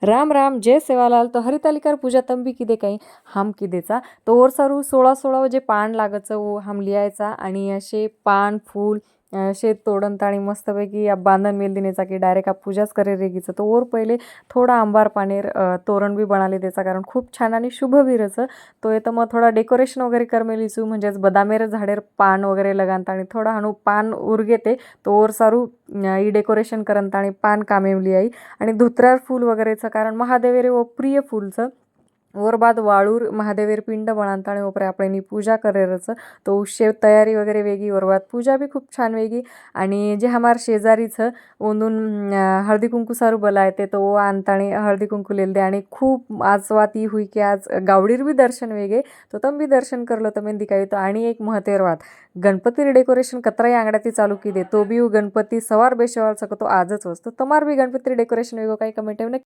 राम राम जय सेवालाल। तो हरितालिकार पूजा तंबी किदे काही हम किदेचा तो ओर सारू 16 जे पान लागायचं वो हम लिहायचा आणि असे पान फूल असे तोडून ताणी मस्तपैकी बांधन मेल दिनेचा की डायरेक्ट पूजाच करे रेगीचं तो ओर पहिले थोडा आंबार पानेर तोरण बी बनाले त्याचा कारण खूप छान आणि शुभ विरचं तो येतं मग थोडा डेकोरेशन वगैरे करमेलीचू म्हणजेच बदामेर झाडेर पान वगैरे लगानता आणि थोडा हणू पान उरगेते तो ओर सारू ई डेकोरेशन करंता आणि पान कामेवली आई आणि धोत्रार फूल वगैरेचं कारण महादेवेरे वो प्रिय फूलचं और बाद वाळूर महादेवेर पिंड बनाता आणि ओपरे आपणी पूजा करेरचं तो शेव तयारी वगैरे वेगळी और बाद पूजा बी खूप छान वेगळी आणि जे हमार शेजारीचं ओंदून हळदी कुंकू सारू बोलायते तो वो आणताणी हळदी कुंकू लेल दे आणि खूप आज वाती हुई की आज गावडीर बी दर्शन वेगे तो तम बी दर्शन करलो तर मेंदी काही तो आणि एक महत्वेर वात गणपती डेकोरेशन कतराई आंगड्याती चालू की दे तो बी गणपती सवार बेशवार सकतो आजच वस्तू तमार बी गणपती डेकोरेशन वेगो काही कमेंट